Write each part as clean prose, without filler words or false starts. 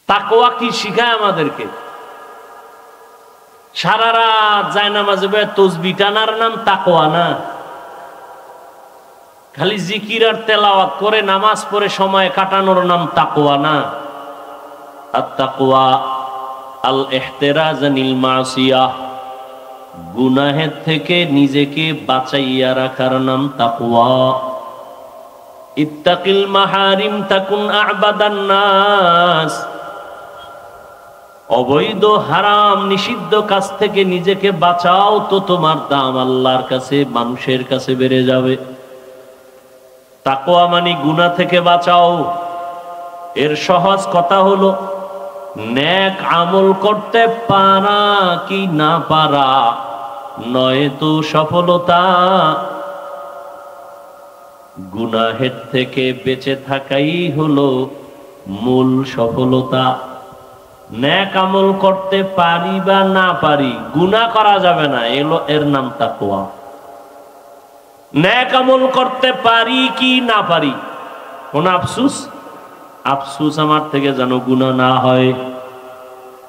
তাকওয়া কি শিখায় আমাদেরকে? সারা রাত জায়নামাজে বসে তাসবিহ টানার নাম তাকওয়া না। খালি জিকির আর তেলাওয়াত করে নামাজ পড়ে সময় কাটানোর নাম তাকওয়া না। আত-তাকওয়া আল ইহতিরাজ আনিল মাসিয়াহ, গুনাহের থেকে নিজেকে বাঁচাইয়া রাখার নাম তাকওয়া। ইত্তাকিল মাহারিম তাকুন আ'বাদান নাস, অবৈধ হারাম নিষিদ্ধ কাজ থেকে নিজেকে বাঁচাও তো তোমার দাম আল্লাহর কাছে, মানুষের কাছে বেড়ে যাবে। তাকওয়া মানে গুনাহ থেকে বাঁচাও। এর সহজ কথা হলো নেক আমল করতে পারা কি না পারা নয় তো সফলতা, গুনাহের থেকে বেঁচে থাকাই হলো মূল সফলতা। নেক আমল করতে পারি বা না পারি, গুনাহ করা যাবে না, এর নাম তাকওয়া। নেক আমল করতে পারি কি না পারি, কোন আফসুস? আফসুস আমার থেকে যেন গুনাহ না হয়।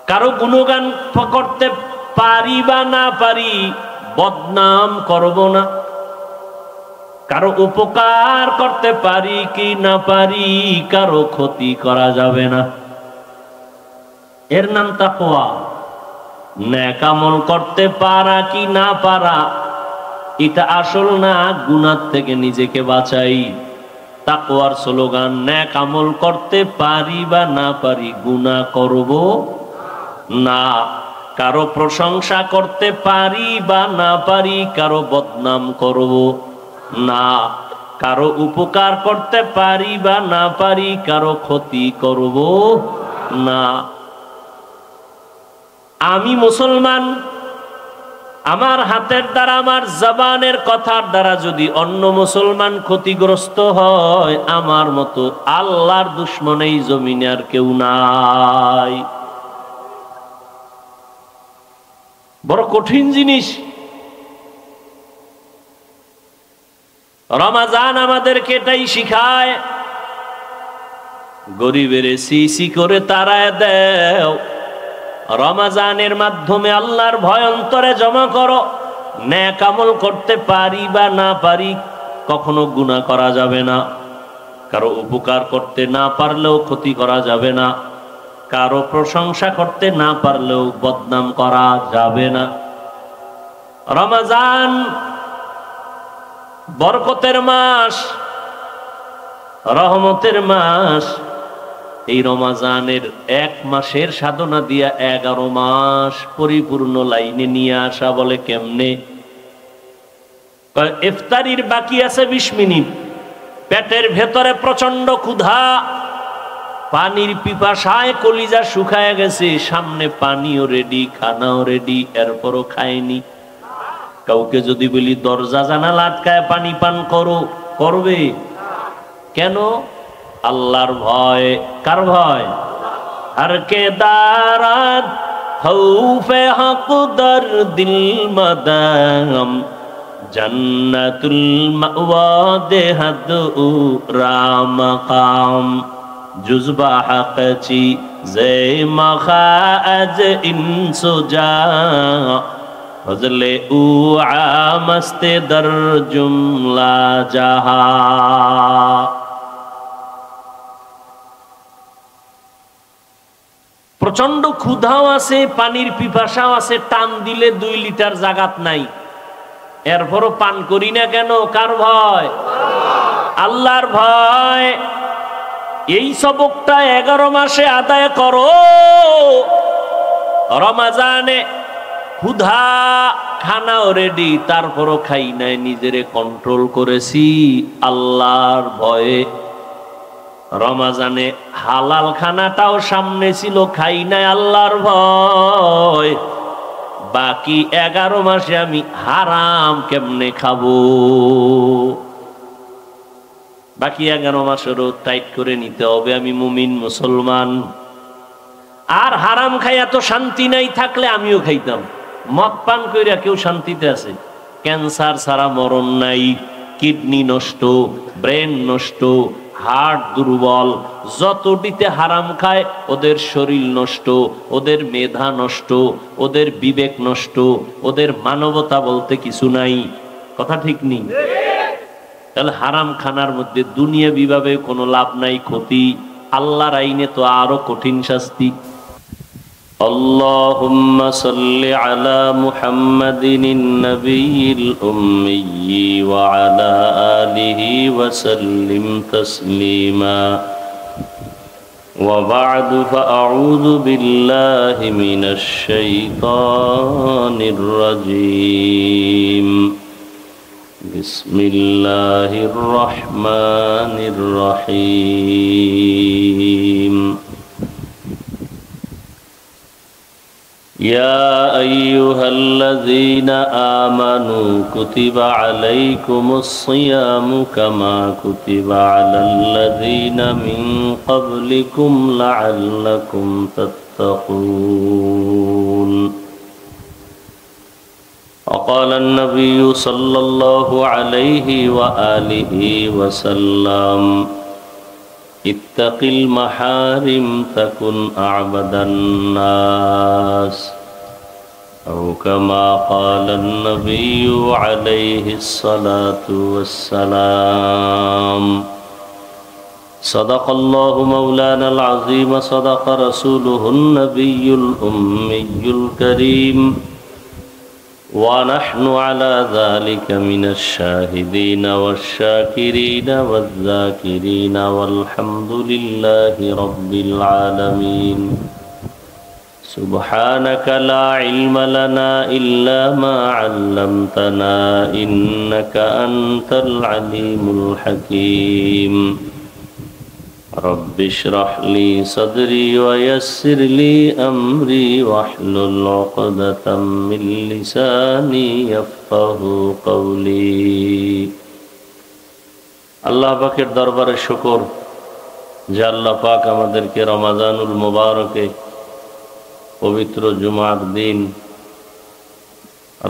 কারো গুণগান করতে পারি বা না পারি, বদনাম করব না। কারো উপকার করতে পারি কি না পারি, কারো ক্ষতি করা যাবে না, এর নাম তাকওয়া। নেক আমল করতে পারা কি না পারা এটা আসল না, গুনাহ থেকে নিজেকে বাঁচাই। তাকওয়ার স্লোগান নেক আমল করতে পারি বা না পারি, গুনাহ করব না। কারো প্রশংসা করতে পারি বা না পারি, কারো বদনাম করব না। কারো উপকার করতে পারি বা না পারি, কারো ক্ষতি করব না। আমি মুসলমান, আমার হাতের দ্বারা, আমার জবানের কথার দ্বারা যদি অন্য মুসলমান ক্ষতিগ্রস্ত হয়, আমার মতো আল্লাহর দুশমন এই জমিনে আর কেউ নাই। বড় কঠিন জিনিস। রমাজান আমাদেরকে এটাই শিখায়। গরিবের সিসি করে তারায় দেও, রমাজানের মাধ্যমে আল্লাহর ভয় অন্তরে জমা করো। নেক আমল করতে পারি বা না পারি, কখনো গুনাহ করা যাবে না। কারো উপকার করতে না পারলেও ক্ষতি করা যাবে না। কারো প্রশংসা করতে না পারলেও বদনাম করা যাবে না। রমাজান বরকতের মাস, রহমতের মাস। এই রমাজানের এক মাসের সাধনা দিয়া 11 মাস পরিপূর্ণ লাইনে নিয়ে আসা। বলে কেমনে? ইফতারির বাকি আছে 20 মিনিট, পেটের ভেতরে প্রচন্ড ক্ষুধা, পানির পিপাসায় কলিজা শুকায় গেছে, সামনে পানিও রেডি, খানাও রেডি, এরপরও খায়নি। কাউকে যদি বলি দরজা জানালা আটকায় পানি পান করো, করবে? কেন? আল্লাহর ভয়। কার ভয়? আর কে দারাত খৌফে হক দর দিল মাদাম, জান্নাতুল মাওয়া দেহাদ রামাকাম, জুজবা হকচি জে মখাজ ইনসুজা, ফজলে উ আমস্তে দর জুমলা জাহা। প্রচন্ড ক্ষুধাও আছে, পানির পিপাসাও আছে, টান দিলে 2 লিটার জাগাত নাই, এরপরও পান করি না কেন? কার ভয়? আল্লাহর ভয়। এই সবকটা 11 মাসে আদায় করো। রমাজানে ক্ষুধা, খানাও রেডি, তারপরও খাই নাই, নিজেরে কন্ট্রোল করেছি আল্লাহর ভয়ে। রমাজানে হালাল খানাটাও সামনে ছিল, খাই নাই আল্লাহর ভয়। বাকি 11 মাসে আমি হারাম কেমনে খাবো? বাকি 11 মাসেরও টাইট করে নিতে হবে, আমি মুমিন মুসলমান। আর হারাম খাই এত শান্তি নাই থাকলে আমিও খাইতাম। মদ পান কইরা কেউ শান্তিতে আছে? ক্যান্সার ছাড়া মরণ নাই, কিডনি নষ্ট, ব্রেন নষ্ট, হার্ট দুর্বল, যতটিতে হারাম খায় ওদের শরীর নষ্ট, ওদের মেধা নষ্ট, ওদের বিবেক নষ্ট, ওদের মানবতা বলতে কিছু নাই। কথা ঠিক নেই? তাহলে হারাম খানার মধ্যে দুনিয়া বিভাবে কোনো লাভ নাই, ক্ষতি। আল্লাহর আইনে তো আরো কঠিন শাস্তি। اللهم صل على محمد النبي الأمي وعلى آله وسلم تسليما. وبعد فأعوذ بالله من الشيطان الرجيم. بسم الله الرحمن الرحيم. يا أيها الذين آمنوا كتب عليكم الصيام كما كتب على الذين من قبلكم لعلكم تتقون. وقال النبي صلى الله عليه وآله وسلم اتق المحارم تكن أعبد الناس، أو كما قال النبي عليه الصلاة والسلام. صدق الله مولانا العظيم، صدق رسوله النبي الأمي الكريم، ونحن على ذلك من الشاهدين والشاكرين والذاكرين، والحمد لله رب العالمين. سبحانك لا علم لنا إلا ما علمتنا إنك أنت العليم الحكيم. رب اشرح لي صدري ويسر لي أمري واحلل عقدة من لساني يفقهوا قولي. আল্লাহ পাকের দরবারে শুকর যে আল্লাহ পাক আমাদেরকে রমাজানুল মুবারকে পবিত্র জুমার দিন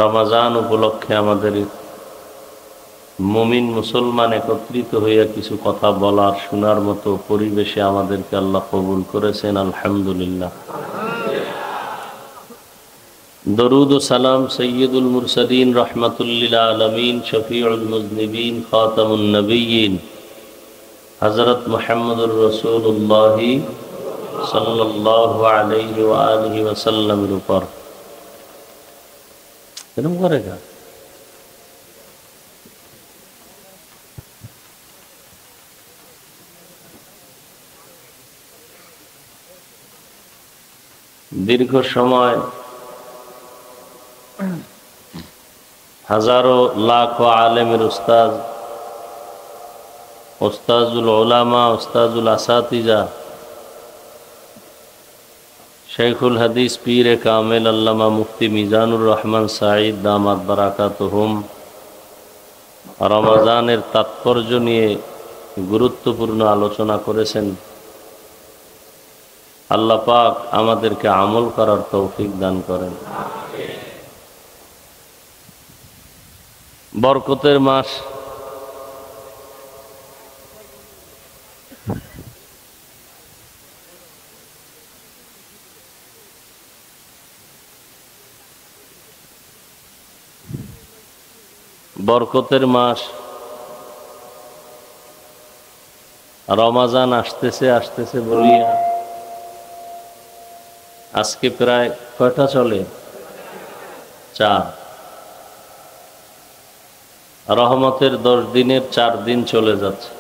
রমাজান উপলক্ষে আমাদের মুমিন মুসলমান একত্রিত হইয়া কিছু কথা বলার শোনার মতো পরিবেশে আমাদেরকে আল্লাহ কবুল করেছেন, আলহামদুলিল্লাহ। দরুদ ও সালাম সৈয়দুল মুরসালিন রহমাতুল্লিল আলামিন শফিউল মুজনিবিন খাতামুন নবিয়্যিন হযরত মুহাম্মদুর রাসূলুল্লাহ সাল্লাল্লাহু আলাইহি ওয়া আলিহি ওয়াসাল্লামের উপর। এরকম করে না দীর্ঘ সময় হাজারো লাখো আলেমের উস্তাদ, উস্তাজুল উলামা, উস্তাজুল আসাতিজা, শেখুল হাদিস পীরে কামেল আল্লামা মুফতি মিজানুর রহমান সাঈদ দামাত বারাকাতুহুম রমাজানের তাৎপর্য নিয়ে গুরুত্বপূর্ণ আলোচনা করেছেন। আল্লাহ পাক আমাদেরকে আমল করার তৌফিক দান করেন। বরকতের মাস, বরকতের মাস রমাজান আসতেছে আসতেছে বলিয়া আজকে প্রায় কয়টা চলে? 4। রহমতের 10 দিনের 4 দিন চলে যাচ্ছে।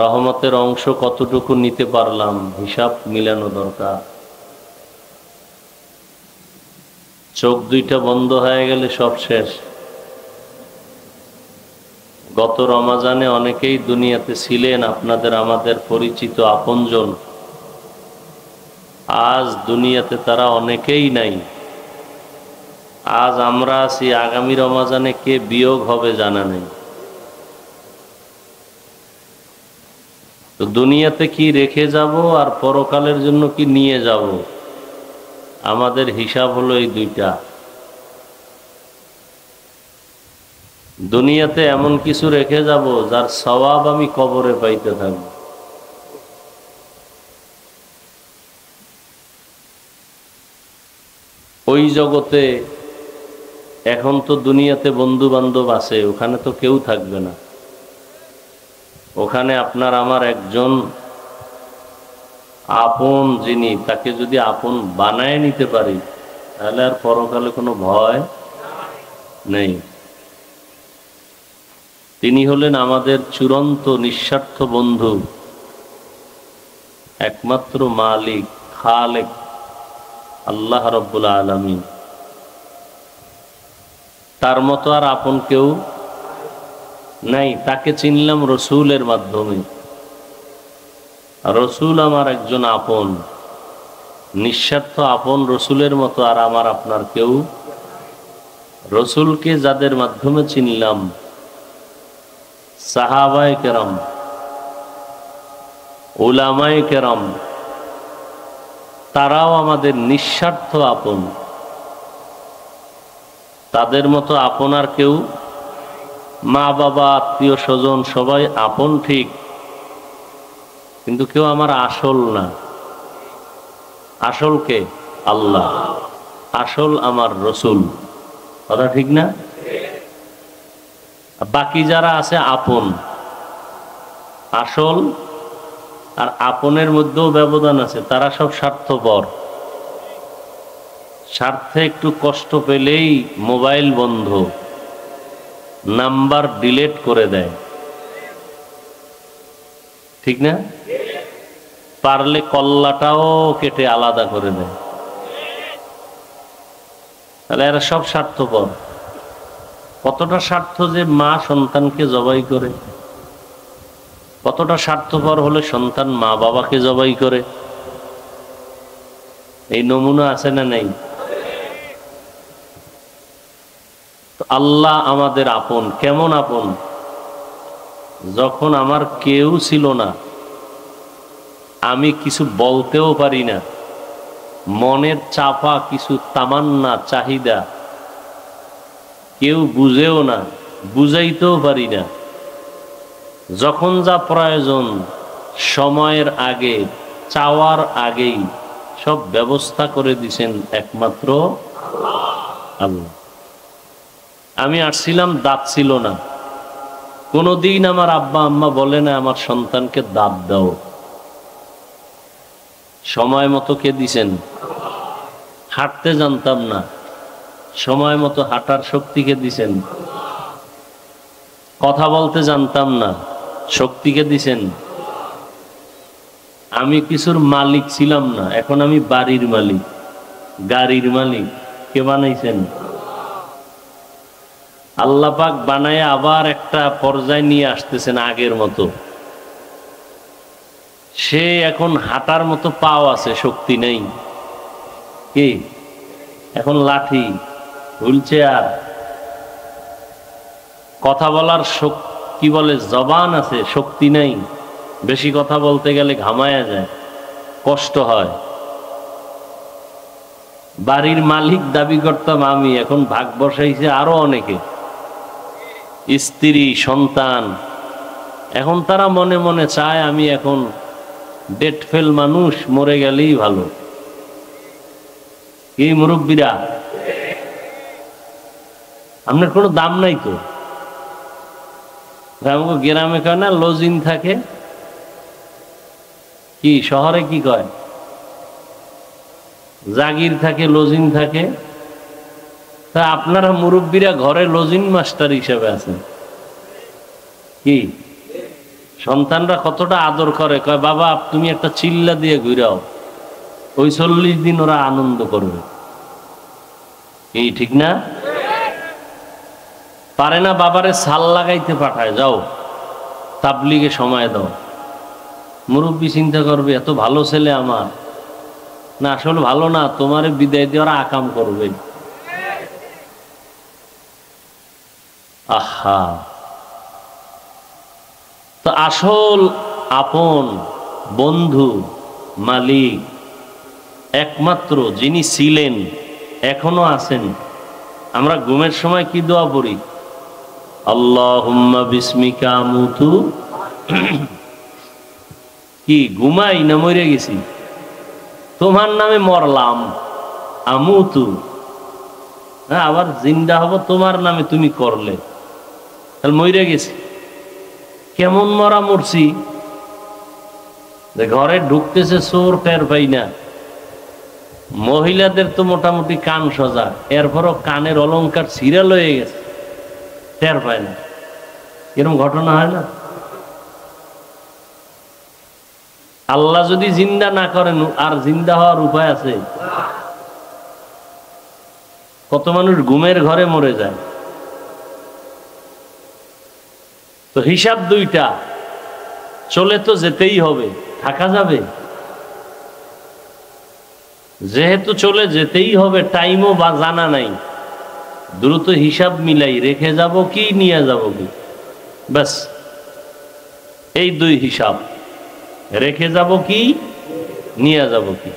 রহমতের অংশ কতটুকু নিতে পারলাম হিসাব মিলানো দরকার। চোখ দুইটা বন্ধ হয়ে গেলে সব শেষ। গত রমাজানে অনেকেই দুনিয়াতে ছিলেন, আপনাদের আমাদের পরিচিত আপনজন। আজ দুনিয়াতে তারা অনেকেই নাই। আজ আমরা আছি, আগামী রমাজানে কে বিয়োগ হবে জানা নেই। তো দুনিয়াতে কি রেখে যাব আর পরকালের জন্য কি নিয়ে যাব, আমাদের হিসাব হলো এই দুইটা। দুনিয়াতে এমন কিছু রেখে যাব যার সওয়াব আমি কবরে পাইতে থাকব। ওই জগতে এখন তো দুনিয়াতে বন্ধু বান্ধব আছে, ওখানে তো কেউ থাকবে না। ওখানে আপনার আমার একজন আপন, যিনি তাকে যদি আপন বানায় নিতে পারি, তাহলে আর পরকালে কোনো ভয় নেই। তিনি হলেন আমাদের চূড়ান্ত নিঃস্বার্থ বন্ধু, একমাত্র মালিক, খালেক, আল্লাহ রাব্বুল আলামিন। তার মতো আর আপন কেউ নাই। তাকে চিনলাম রসুলের মাধ্যমে। রসুল আমার একজন আপন, নিঃস্বার্থ আপন রসুলের মতো আর আমার আপনার কেউ। রসুলকে যাদের মাধ্যমে চিনলাম, সাহাবায়ে কেরাম, উলামায়ে কেরাম, তারাও আমাদের নিঃস্বার্থ আপন। তাদের মতো আপন আর কেউ, মা বাবা আত্মীয় স্বজন সবাই আপন ঠিক, কিন্তু কেউ আমার আসল না। আসল কে? আল্লাহ। আসল আমার রসুল। কথা ঠিক না? বাকি যারা আছে আপন, আসল আর আপনের মধ্যেও ব্যবধান আছে। তারা সব স্বার্থপর। স্বার্থে একটু কষ্ট পেলেই মোবাইল বন্ধ, নাম্বার ডিলিট করে দেয়, ঠিক না? পারলে কল্লাটাও কেটে আলাদা করে দেয়। তাহলে এরা সব স্বার্থপর। কতটা স্বার্থ যে মা সন্তানকে জবাই করে, কতটা স্বার্থপর হলে সন্তান মা বাবাকে জবাই করে। এই নমুনা আছে না নেই? আল্লাহ আমাদের আপন। কেমন আপন? যখন আমার কেউ ছিল না, আমি কিছু বলতেও পারি না, মনের চাপা কিছু তামান্না চাহিদা কেউ বুঝেও না, বুঝাইতেও পারি না, যখন যা প্রয়োজন সময়ের আগে, চাওয়ার আগেই সব ব্যবস্থা করে দিছেন একমাত্র আল্লাহ। আমি আসছিলাম, দাঁত ছিল না, কোনদিন আমার আব্বা আম্মা বলে না আমার সন্তানকে দাঁত দাও। সময় মতো কে দিছেন? হাঁটতে জানতাম না, সময় মতো হাঁটার শক্তি কে দিছেন? কথা বলতে জানতাম না, শক্তি কে দিছেন? আমি কিছুর মালিক ছিলাম না, এখন আমি বাড়ির মালিক, গাড়ির মালিক। কে বানাইছেন? আল্লাহ পাক বানায় আবার একটা পর্যায়ে নিয়ে আসতেছেন আগের মতো। সে এখন হাঁটার মতো পাও আছে, শক্তি নেই। কি? এখন লাঠি, হুইল চেয়ার। কথা বলার কি বলে জবান আছে, শক্তি নেই। বেশি কথা বলতে গেলে ঘামায়া যায়, কষ্ট হয়। বাড়ির মালিক দাবি করতাম আমি, এখন ভাগ বসাইছে আরো অনেকে, স্ত্রী, সন্তান। এখন তারা মনে মনে চায় আমি এখন ডেট ফেল মানুষ, মরে গেলেই ভালো। কি মুরব্বীরা, আপনার কোনো দাম নাই তো। আমাকে গ্রামে কয় না লজিন থাকে, কি শহরে কি কয়? জাগির থাকে, লজিন থাকে। তা আপনারা মুরব্বীরা ঘরে লজিন মাস্টার হিসেবে আছেন। কি সন্তানরা কতটা আদর করে, কয় বাবা তুমি একটা চিল্লা দিয়ে ঘুরাও, ওই 40 দিন ওরা আনন্দ করবে। এই ঠিক না? পারে না বাবারে সাল লাগাইতে পাঠায়, যাও তাবলিগে সময় দাও। মুরব্বী চিন্তা করবে এত ভালো ছেলে আমার, না আসলে ভালো না, তোমারে বিদায় দিয়ে ওরা আকাম করবে। আহা, তো আসল আপন বন্ধু মালিক একমাত্র যিনি ছিলেন, এখনো আছেন। আমরা ঘুমের সময় কি দোয়া পড়ি? আল্লাহুম্মা বিসমিকা আমুতু। কি ঘুমাই না মরে গেছি? তোমার নামে মরলাম, আমুতু। হ্যাঁ, আবার জিন্দা হব তোমার নামে, তুমি করলে, তাহলে মরে গেছি। কেমন মরা মরছি? ঘরে ঢুকতেছে চোর, টের পাই না। মহিলাদের তো মোটামুটি কান সজা, এরপরও কানের অলংকার সিরিয়াল হয়ে গেছে, টের পায় না। এরকম ঘটনা হয় না? আল্লাহ যদি জিন্দা না করেন আর জিন্দা হওয়ার উপায় আছে? কত মানুষ ঘুমের ঘরে মরে যায়। তো হিসাব দুইটা, চলে তো যেতেই হবে, থাকা যাবে? যেহেতু চলে যেতেই হবে, টাইমও বা জানা নাই, দ্রুত হিসাব মিলাই রেখে যাব কি নিয়ে যাব কি, ব্যাস এই দুই হিসাব। রেখে যাব কি, নিয়ে যাব কি।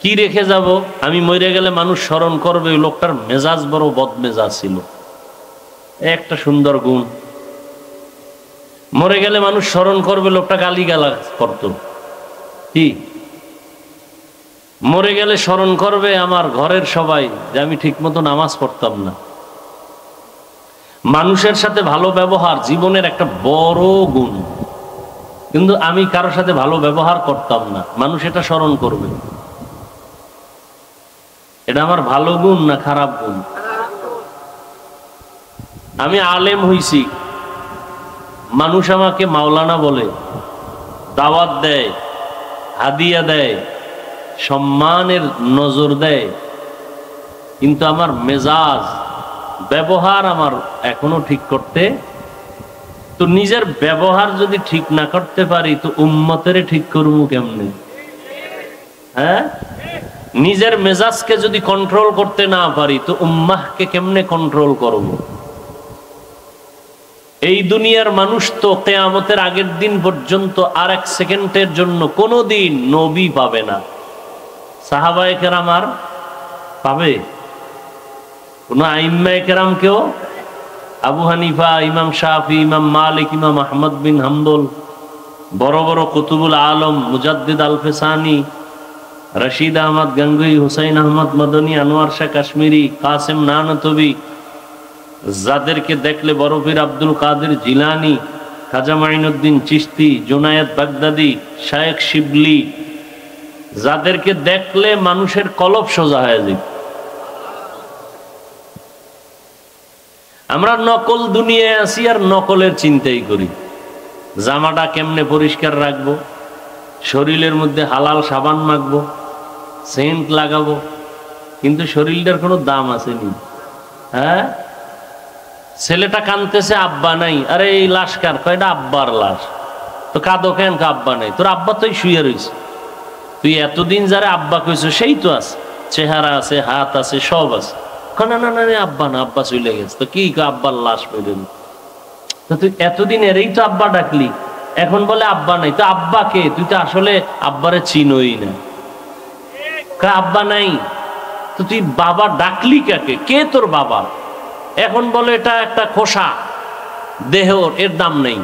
কি রেখে যাব? আমি মরে গেলে মানুষ স্মরণ করবে ওই লোকটার মেজাজ বড় বদমেজাজ ছিল, একটা সুন্দর গুণ। মরে গেলে মানুষ স্মরণ করবে লোকটা গালিগালাজ করত, কি? মরে গেলে স্মরণ করবে আমার ঘরের সবাই যে আমি ঠিক মতো নামাজ পড়তাম না। মানুষের সাথে ভালো ব্যবহার জীবনের একটা বড় গুণ, কিন্তু আমি কারোর সাথে ভালো ব্যবহার করতাম না, মানুষ এটা স্মরণ করবে। এটা আমার ভালো গুণ না খারাপ গুণ? আমি আলেম হইছি, মানুষ আমাকে মাওলানা বলে, দাওয়াত দেয়, হাদিয়া দেয়, সম্মানের নজর দেয়, কিন্তু আমার মেজাজ ব্যবহার আমার এখনো ঠিক করতে, তো নিজের ব্যবহার যদি ঠিক না করতে পারি তো উম্মতের ঠিক করবো কেমনে? হ্যাঁ, নিজের মেজাজকে যদি কন্ট্রোল করতে না পারি তো উম্মাহকে কেমনে কন্ট্রোল করব? এই দুনিয়ার মানুষ তো কিয়ামতের আগের দিন পর্যন্ত আর এক সেকেন্ডের জন্য কোনোদিন নবী পাবে না। সাহাবায়ে কেরাম আর পাবে? কোন আইম্মায়ে কেরাম কেউ? আবু হানিফা, ইমাম শাফি, ইমাম মালিক, ইমাম আহমদ বিন হাম্বল, বড় বড় কুতুবুল আলম, মুজাদ্দিদ আল-ফিসানি, রশিদ আহমদ গঙ্গুই, হুসাইন আহমদ মদনী, আনোয়ার শাহ কাশ্মীরি, কাসেম নানতবি, যাদেরকে দেখলে বড় পীর আব্দুল কাদের জিলানি, খাজা মাইনুদ্দিন চিশতি, জুনায়েদ বাগদাদি, শায়েখ শিবলি, যাদেরকে দেখলে মানুষের কলব সোজা হয়ে যায়। আমরা নকল দুনিয়ায় আছি আর নকলের চিন্তাই করি। জামাটা কেমনে পরিষ্কার রাখবো, শরীরের মধ্যে হালাল সাবান মাখবো, সেন্ট লাগাবো, কিন্তু শরীরটার কোনো দাম আসেনি। হ্যাঁ, ছেলেটা কাঁদতেছে, আব্বা নাই, আরে এই লাশ কার? কয়টা আব্বার লাশ। তো কাঁদো কেন? আব্বা নাই। তোর আব্বা তোই শুয়ে রয়েছে, তুই এতদিন যারা আব্বা কইছো সেই তো আছে, চেহারা আছে, হাত আছে, সব আছে। না না না, আব্বা না, আব্বা চলে গেছে। তো কি আব্বার লাশ পেলেন? তো তুই এতদিন এরই তো আব্বা ডাকলি, এখন বলে আব্বা নাই। তো আব্বা কে? তুই তো আসলে আব্বারে চিনোই না। আব্বা নাই তো তুই বাবা ডাকলি কাকে? কে তোর বাবা? এখন বলে এটা একটা খোসা দেহ, এর দাম নেই।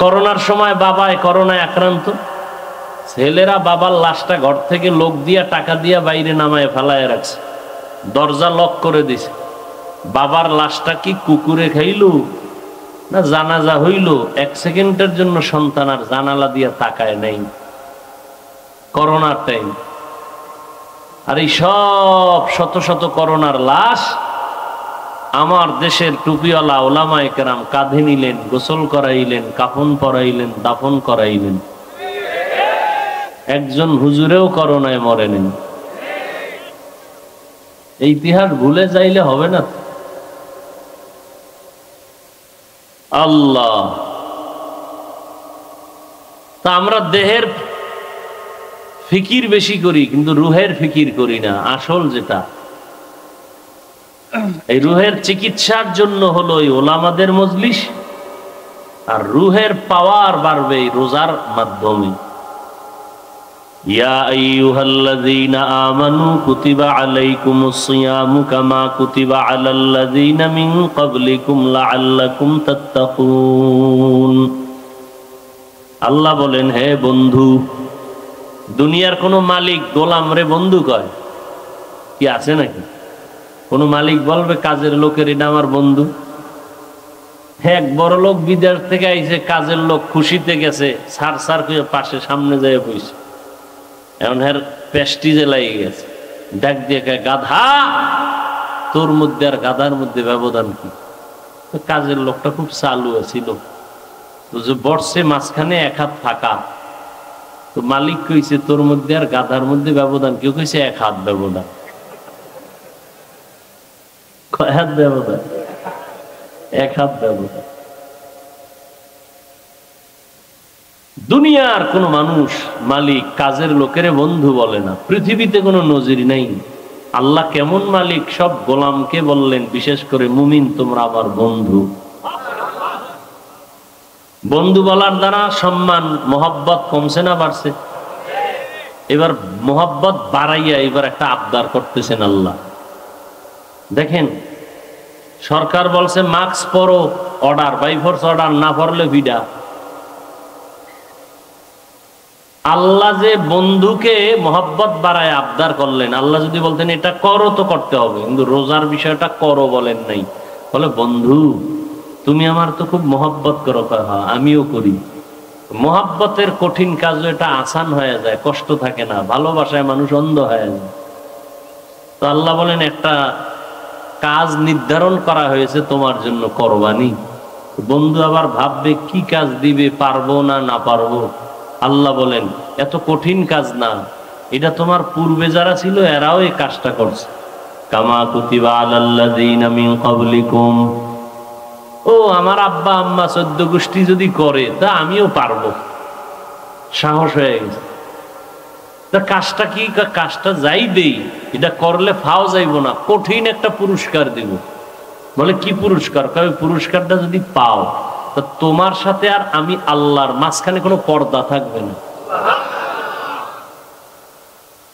করোনার সময় বাবায় করোনায় আক্রান্ত, ছেলেরা বাবার লাশটা ঘর থেকে লোক দিয়া টাকা দিয়া বাইরে নামায় ফেলায় রাখছে, দরজা লক করে দিছে। বাবার লাশটা কি কুকুরে খাইলো না জানাজা হইল? এক সেকেন্ডের জন্য সন্তান আর জানালা দিয়া তাকায় নাই। করোনার টাইম। আর এই সব শত শত করোনার লাশ আমার দেশের টুপিওয়ালা ওলামায়ে কেরাম কাঁধে নিলেন, গোসল করাইলেন, কাফন পরাইলেন, দাফন করাইলেন। একজন হুজুরেও করোনায় মরেন। এই ইতিহাস ভুলে যাইলে হবে না। আল্লাহ, তা আমরা দেহের ফিকির বেশি করি কিন্তু রুহের ফিকির করি না। আসল যেটা, এই রুহের চিকিৎসার জন্য হলো এই ওলামাদের মজলিস, আর রুহের পাওয়ার বাড়বে এই রোজার মাধ্যমে। ইয়া আইয়ুহাল্লাযীনা আমানু কুতিবা আলাইকুমুস সিয়ামু কামা কুতিবা আলাল্লাযীনা মিন ক্বাবলিকুম লাআল্লাকুম তাত্তাকুন। আল্লাহ বলেন, হে বন্ধু, দুনিয়ার কোন মালিক গোলাম রে বন্ধু কয় কি আছে নাকি? কোন মালিক বলবে কাজের লোকের এটা আমার বন্ধু? এক বড় লোক বিদেশ থেকে আইছে, কাজের লোক খুশিতে গেছে, সার সার করে পাশে সামনে যায় বইছে, এখন হের পেস্টিজে লাগিয়ে গেছে, ডাক দিয়ে কয়, গাধা, তোর মধ্যে আর গাধার মধ্যে ব্যবধান কি? কাজের লোকটা খুব চালু ছিল, তো যে বর্ষে মাঝখানে এক হাত ফাঁকা, তো মালিক কইছে তোর মধ্যে আর গাধার মধ্যে ব্যবধান, কেউ কইছে এক হাত ব্যবধান। কয় হাত ব্যবধান? এক হাত ব্যবধান। দুনিয়ার কোন মানুষ মালিক কাজের লোকের বন্ধু বলে না, পৃথিবীতে কোনো নজির নাই। আল্লাহ কেমন মালিক, সব গোলামকে বললেন, বিশেষ করে মুমিন তোমরা আমার বন্ধু। বন্ধু বলার দ্বারা সম্মান মোহাব্বত কমছে না বাড়ছে? এবার মোহাব্বত বাড়াইয়া এবার একটা আবদার করতেছেন আল্লাহ। দেখেন, সরকার বলছে মাস্ক পরো, অর্ডার বাই ফোর্স অর্ডার, না পড়লে ভিডা। আল্লাহ যে বন্ধুকে মোহাব্বত বাড়ায় আবদার করলেন, আল্লাহ যদি বলতেন এটা করো তো করতে হবে, কিন্তু রোজার বিষয়টা করো বলেন নাই, বলে বন্ধু তুমি আমার তো খুব মোহাব্বত করো। হ্যাঁ আমিও করি। মোহাব্বতের কঠিন কাজ এটা আসান হয়ে যায়, কষ্ট থাকে না, ভালোবাসায় মানুষ অন্ধ হয়ে যায়। তো আল্লাহ বলেন একটা কাজ নির্ধারণ করা হয়েছে তোমার জন্য, করবানি। বন্ধু আবার ভাববে কি কাজ দিবে, পারবো না না পারবো। আল্লাহ বলেন এত কঠিন কাজ না, এটা তোমার পূর্বে যারা ছিল এরাও এই কাজটা করছে। কামা কুতিবা আলাল্লাযীনা মিন ক্বাবলিকুম, ও আমার আব্বা আম্মা 14 গোষ্ঠী যদি করে তা আমিও পারবো, সাহস হয়ে গেছে। তা কাজটা কি? কাজটা যাই দেই, এটা করলে ফাও যাইব না, কঠিন একটা পুরস্কার দিব। বলে কি পুরস্কার? কবে পুরস্কারটা যদি পাও তা তোমার সাথে আর আমি আল্লাহর মাঝখানে কোনো পর্দা থাকবে না।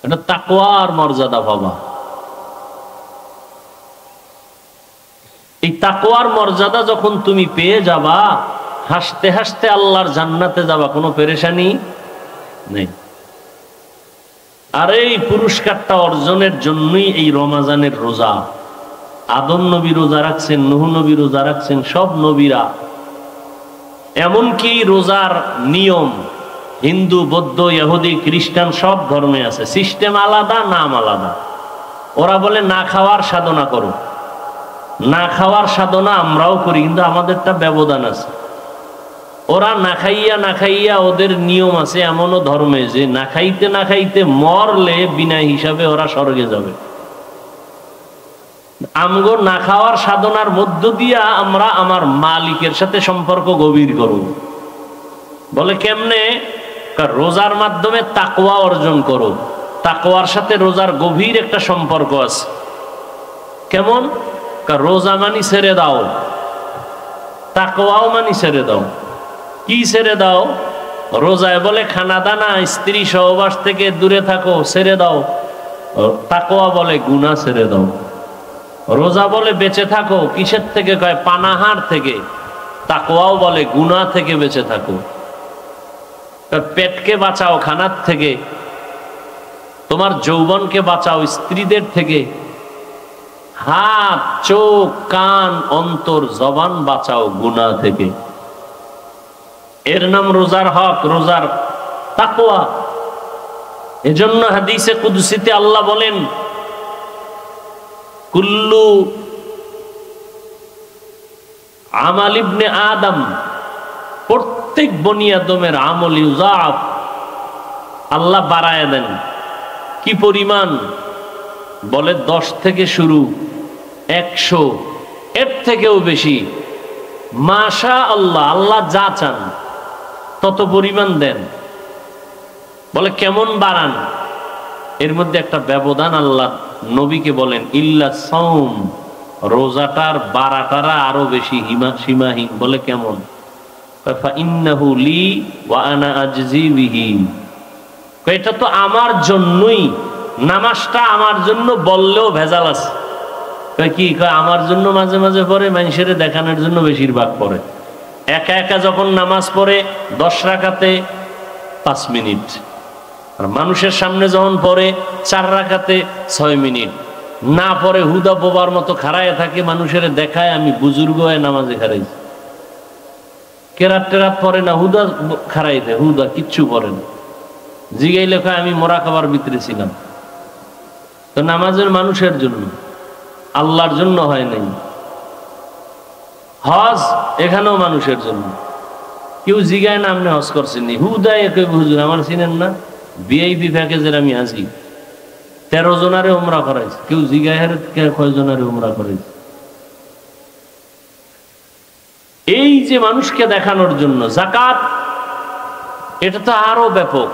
এটা তাকওয়ার মর্যাদা বাবা। এই তাকওয়ার মর্যাদা যখন তুমি পেয়ে যাবা, হাসতে হাসতে আল্লাহর জান্নাতে যাবা, কোনো পেরেশানি নেই। আর এই পুরস্কারটা অর্জনের জন্যই এই রমাজানের রোজা। আদম নবী রোজা রাখছেন, নূহ নবী রোজা রাখছেন, সব নবীরা। এমনকি রোজার নিয়ম হিন্দু, বৌদ্ধ, ইহুদি, খ্রিস্টান সব ধর্মে আছে, সিস্টেম আলাদা, নাম আলাদা। ওরা বলে না খাওয়ার সাধনা করো, না খাওয়ার সাধনা আমরাও করি, কিন্তু আমাদেরটা ব্যবধান আছে। ওরা না খাইয়া ওদের নিয়ম আছে এমনও ধর্মে যে না খাইতে মরলে বিনা হিসাবে ওরা স্বর্গে যাবে। আমগো না খাওয়ার সাধনার মধ্য দিয়া আমরা আমার মালিকের সাথে সম্পর্ক গভীর করব। বলে কেমনে? রোজার মাধ্যমে তাকওয়া অর্জন করো। তাকওয়ার সাথে রোজার গভীর একটা সম্পর্ক আছে। কেমন? রোজা মানি ছেড়ে দাও, তাকওয়াও মানি ছেড়ে দাও। কি ছেড়ে দাও? রোজায় বলে খানা দানা, স্ত্রী সহবাস থেকে দূরে থাকো, ছেড়ে দাও। তাকওয়া বলে গুনাহ ছেড়ে দাও। রোজা বলে বেঁচে থাকো, কিসের থেকে? কয় পানাহার থেকে। তাকওয়াও বলে গুনাহ থেকে বেঁচে থাকো, পেটকে বাঁচাও খানার থেকে, তোমার যৌবনকে বাঁচাও স্ত্রীদের থেকে, হাত, চোখ, কান, অন্তর, জবান বাঁচাও গুনাহ থেকে। এর নাম রোজার হক, রোজার তাকওয়া। এজন্য হাদিসে কুদসিতে আল্লাহ বলেন, কুল্লু আমাল ইবনে আদম, প্রত্যেক বনি আদমের আমল ইউজাফ, আল্লাহ বাড়ায় দেন। কি পরিমাণ? বলে 10 থেকে শুরু, 100, এর থেকেও বেশি। মাশা আল্লাহ, আল্লাহ যা চান তত পরিমাণ দেন। বলে কেমন বাড়ান? এর মধ্যে একটা ব্যবধান আল্লাহ নবীকে বলেন, ইল্লা সাওম, রোজাটার বাড়াটারা আরো বেশি সীমাহীন। বলে কেমন? ফাইন্নাহু লি ওয়া আনা আজজি বিহি, এটা তো আমার জন্যই, নামাজটা আমার জন্য বললেও ভেজাল আছে। কি আমার জন্য মাঝে মাঝে পড়ে, মানুষের দেখানোর জন্য বেশিরভাগ পড়ে। একা একা যখন নামাজ পড়ে 10 রাকাতে 5 মিনিট, আর মানুষের সামনে যখন পড়ে 4 রাকাতে 6 মিনিট, না পড়ে হুদা বোবার মতো খাড়ায় থাকে, মানুষের দেখায় আমি বুজুর্গ হয়ে নামাজে খারাইছি। কেরাত টেরাত পড়ে না, হুদা খাড়াই দেয়, হুদা কিচ্ছু পড়ে না। জিগাই লেখা আমি মোরা খাবার ভিতরে ছিলাম। তো নামাজের মানুষের জন্য, আল্লাহর জন্য হয় নাই। হজ এখানেও মানুষের জন্য। কেউ জিগায় না আপনি হজ করছেননি, হুদায় হুজুর আমার চিনেন না, ভিআইপি প্যাকেজের আমি আছি, 13 জনারে উমরা করাইছি। কেউ জিগায় কয় জনারে উমরা করাইছি। এই যে মানুষকে দেখানোর জন্য যাকাত, এটা তো আরো ব্যাপক।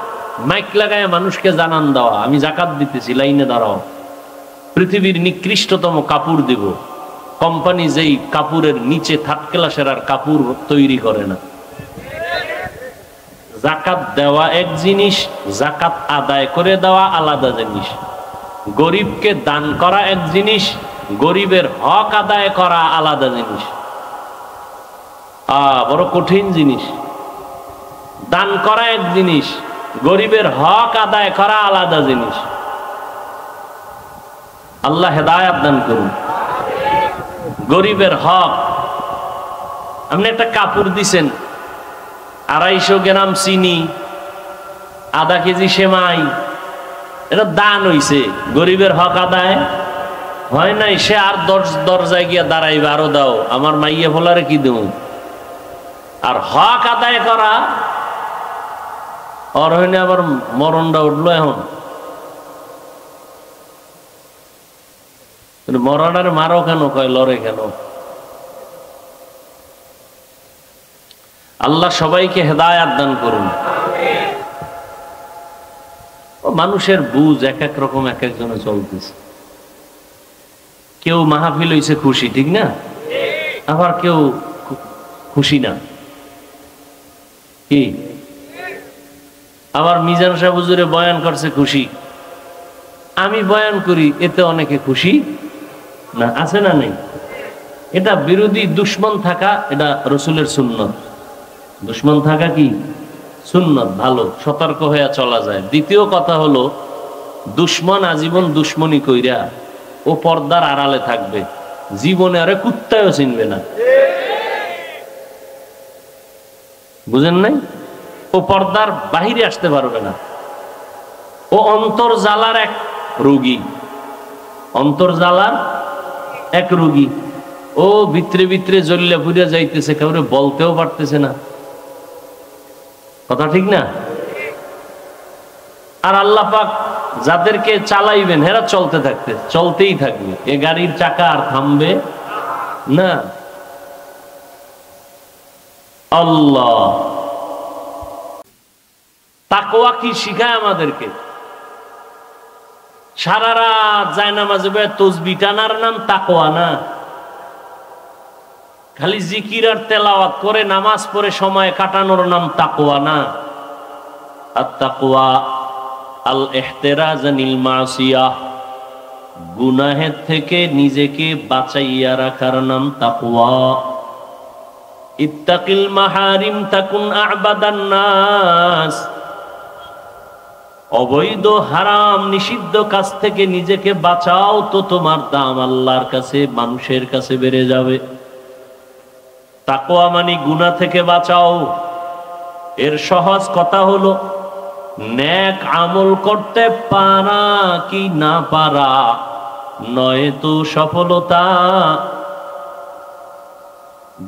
মাইক লাগায় মানুষকে জানান দেওয়া, আমি যাকাত দিতেছি, লাইনে দাঁড়াও। পৃথিবীর নিকৃষ্টতম কাপড় দিব, কোম্পানি যেই কাপড়ের নিচে 3rd ক্লাসের আর কাপড় তৈরি করে না। যাকাত দেওয়া এক জিনিস, যাকাত আদায় করে দেওয়া আলাদা জিনিস। গরিবকে দান করা এক জিনিস, গরিবের হক আদায় করা আলাদা জিনিস। বড় কঠিন জিনিস। দান করা এক জিনিস, গরিবের হক আদায় করা আলাদা জিনিস। আল্লাহ হেদায়েত দান করুন। গরিবের হক, আপনি একটা কাপড় দিছেন, 250 গ্রাম চিনি, আধা কেজি সেমাই, এটা দান হইছে, গরিবের হক আদায় হয় নাই। সে আর দরজায় গিয়া দাঁড়াইবে, আরো দাও, আমার মাইয়া ফলারে কি দেব। আর হক আদায় করা, আর হইনি আবার মরণটা উঠলো এখন। মরণার মারো কেন, কয় লড়ে কেন। আল্লাহ সবাইকে হেদায়েত দান করুন। মানুষের বুঝ এক এক রকম, এক একজনে চলতেছে। কেউ মাহফিল হইছে খুশি, ঠিক না, আবার কেউ খুশি না। কি আবার মিজান সাহেব হুজুরে বয়ান করছে খুশি, আমি বয়ান করি এতে অনেকে খুশি না, আছে না নেই? এটা বিরোধী দুশ্মন থাকা, এটা রসুলের সুন্নত। দুশ্মন থাকা কি সুন্নত, ভালো, সতর্ক হয়ে চলা যায়। দ্বিতীয় কথা হলো, দুশ্মন আজীবন দুশ্মনী কইরা ও পর্দার আড়ালে থাকবে, জীবনে আরে কুত্তায়ও চিনবে না। বুঝেন নাই? ও পর্দার বাহিরে আসতে পারবে না। ও অন্তর্জালার এক রোগী, অন্তর্জালার এক রোগী। ও ভিতরে ভিতরে জ্বলিয়া পুড়িয়া যাইতেছে, কাউরে বলতেও পারতেছে না। কথা ঠিক না? আর আল্লাহ পাক যাদেরকে চালাইবেন হেরা চলতেই থাকবে। এ গাড়ির চাকা আর থামবে না। আল্লাহ তাকওয়া কি শিখায় আমাদেরকে? সারা রাত জায়নামাজে বসে তাসবিহ টানার নাম তাকওয়া না। খালি জিকির আর তেলাওয়াত করে নামাজ পড়ে সময় কাটানোর নাম তাকওয়া না। আত-তাকওয়া আল ইহতিরাজ আনিল মাসিয়াহ, গুনাহের থেকে নিজেকে বাঁচাইয়া রাখার নাম তাকওয়া। ইত্তাকিল মাহারিম তাকুন আ'বাদান নাস, অবৈধ হারাম নিষিদ্ধ কাজ থেকে নিজেকে বাঁচাও, তো তোমার দাম আল্লাহর কাছে, মানুষের কাছে বেড়ে যাবে। তাকওয়া মানে গুনাহ থেকে বাঁচাও। এর সহজ কথা হলো, নেক আমল করতে পারা কি না পারা নয় তো সফলতা,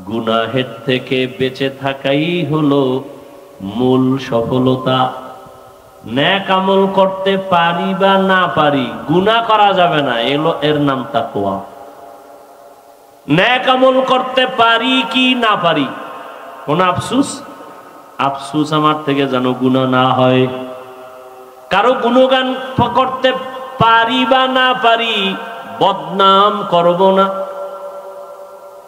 গুনাহের থেকে বেঁচে থাকাই হলো মূল সফলতা। নেক আমল করতে পারি বা না পারি, গুনাহ করা যাবে না, এর নাম তাকওয়া। নেক আমল করতে পারি কি না পারি, কোন আফসুস আমার থেকে যেন গুনাহ না হয়। কারো গুণগান করতে পারি বা না পারি, বদনাম করব না।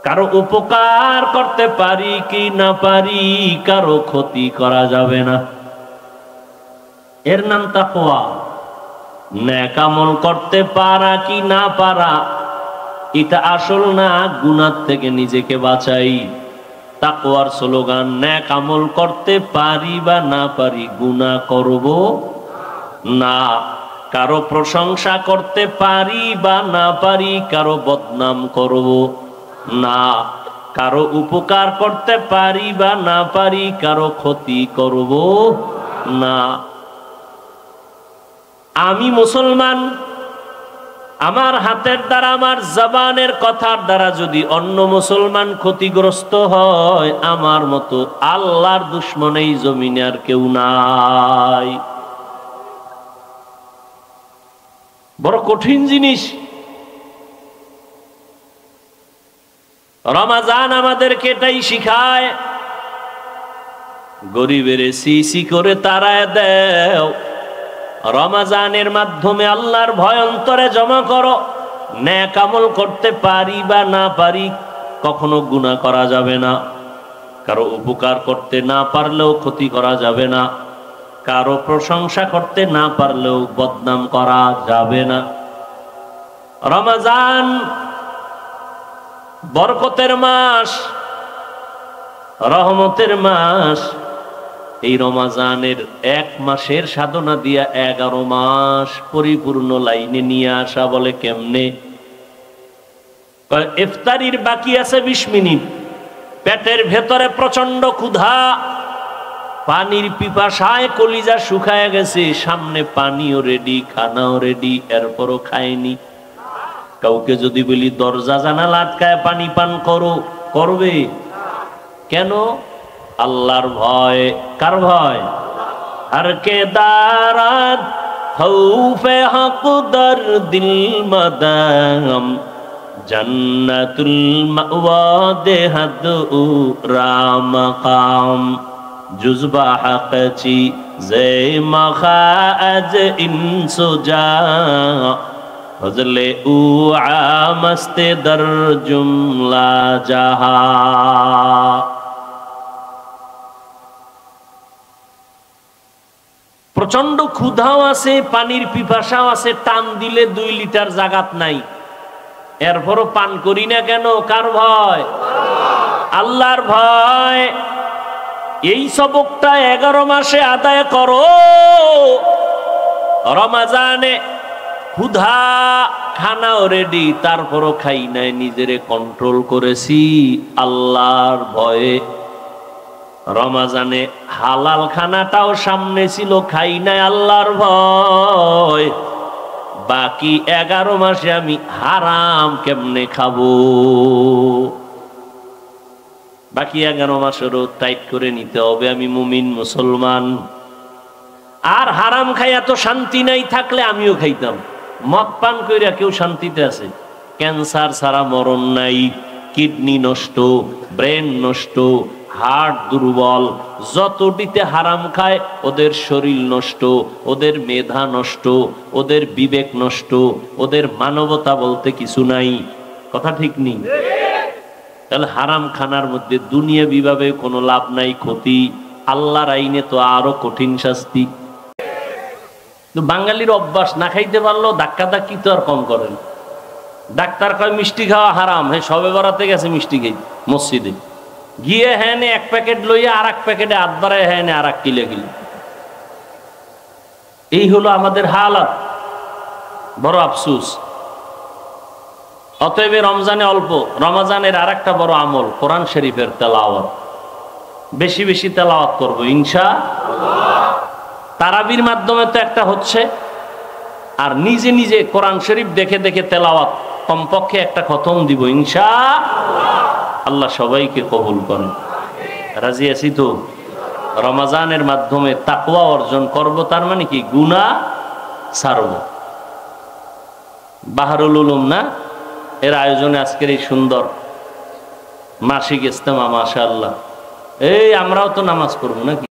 কারো উপকার করতে পারি কি না পারি, কারো ক্ষতি করা যাবে না। এর নাম তাকওয়া। নেক আমল করতে পারা কি না পারা এটা আসল না, গুনাহ থেকে নিজেকে বাঁচাই। তাকওয়ার স্লোগান নেক আমল করতে পারি বা না পারি, গুনাহ করব না। কারো প্রশংসা করতে পারি বা না পারি, কারো বদনাম করব না। কারো উপকার করতে পারি বা না পারি, কারো ক্ষতি করব না। আমি মুসলমান, আমার হাতের দ্বারা, আমার জবানের কথার দ্বারা যদি অন্য মুসলমান ক্ষতিগ্রস্ত হয়, আমার মতো আল্লাহর দুশমন এই জমিনে আর কেউ নাই। বড় কঠিন জিনিস। রমাজান আমাদেরকে এটাই শিখায়। গরিবের সিসি করে তারায় দেও। রমাজানের মাধ্যমে আল্লাহর ভয় অন্তরে জমা করো। নেক আমল করতে পারি বা না পারি, কখনো গুনাহ করা যাবে না। কারো উপকার করতে না পারলেও ক্ষতি করা যাবে না। কারো প্রশংসা করতে না পারলেও বদনাম করা যাবে না। রমাজান বরকতের মাস, রহমতের মাস। এই রমাজানের এক মাসের সাধনা দিয়া 11 মাস পরিপূর্ণ লাইনে নিয়ে আসা। বলে কেমনে? ইফতারির বাকি আছে 20 মিনিট, পেটের ভেতরে প্রচন্ড ক্ষুধা, পানির পিপাসায় কলিজা শুকায় গেছে, সামনে পানিও রেডি, খানাও রেডি, এরপরও খায়নি। কাউকে যদি বলি দরজা জানালা আটকায় পানি পান করো, করবে? কেন? আল্লাহর ভয়। কার ভয়? আর কে দারাত খৌফে হক দর দিল মদাম, জান্নাতুল মাওয়া দেহাদ রামকাম, জুজবা হকচি জে মখাজ ইনসুজা, ফজলে উ আমস্তে দর জুমলা জাহা। প্রচন্ড ক্ষুধাও আছে, পানির পিপাসাও আছে, টান দিলে 2 লিটার জাগাত নাই, এরপরও পান করি না কেন? কার ভয়? আল্লাহর ভয়। এই সবকটা 11 মাসে আদায় করো। রমাজানে ক্ষুধা, খানাও রেডি, তারপরও খাই নাই, নিজেরে কন্ট্রোল করেছি আল্লাহর ভয়ে। রমাজানে হালাল খানাটাও সামনে ছিল, খাই নাই আল্লাহর ভয়। বাকি 11 মাসে আমি হারাম কেমনে খাবো? বাকি 11 মাসেরও টাইট করে নিতে হবে, আমি মুমিন মুসলমান। আর হারাম খাই এত শান্তি নাই থাকলে আমিও খাইতাম। মদ পান কইরা কেউ শান্তিতে আছে? ক্যান্সার ছাড়া মরণ নাই, কিডনি নষ্ট, ব্রেন নষ্ট, হার্ট দুর্বল। যতটিতে হারাম খায় ওদের শরীর নষ্ট, ওদের মেধা নষ্ট, ওদের বিবেক নষ্ট, ওদের মানবতা বলতে কিছু নাই। কথা ঠিক নেই? তাহলে হারাম খানার মধ্যে দুনিয়াবি ভাবে কোনো লাভ নাই, ক্ষতি। আল্লাহর আইনে তো আরো কঠিন শাস্তি। বাঙালির অভ্যাস, না খাইতে পারলো ধাক্কা ধাক্কি তো আর কম করেন। ডাক্তার কয় মিষ্টি খাওয়া হারাম, হ্যাঁ সবে বেড়াতে গেছে মিষ্টি খাই মসজিদে গিয়ে, হ্যাঁ 1 প্যাকেট লইয়া আর 1 প্যাকেটে হাত বাড়ায়, হ্যাঁ আর 1 কিলো কিলো। এই হলো আমাদের হালাত। বড় আফসুস। অতএব রমজানে অল্প, রমজানের আর একটা বড় আমল কোরআন শরীফের তেলাওয়াত। বেশি বেশি তেলাওয়াত করবো ইনশাআল্লাহ। তারাবির মাধ্যমে তো একটা হচ্ছে, আর নিজে নিজে কোরআন শরীফ দেখে দেখে তেলাওয়াত কমপক্ষে একটা খতম দিব ইনশাআল্লাহ। আল্লাহ সবাইকে কবুল করেন। রাজি আছি তো? রমজানের মাধ্যমে তাকওয়া অর্জন করব, তার মানে কি? গুনাহ ছাড়ব। বাহারুল উলুম না এর আয়োজনে আজকের এই সুন্দর মাসিক ইজতেমা, মাশাআল্লাহ। এই আমরাও তো নামাজ পড়বো নাকি?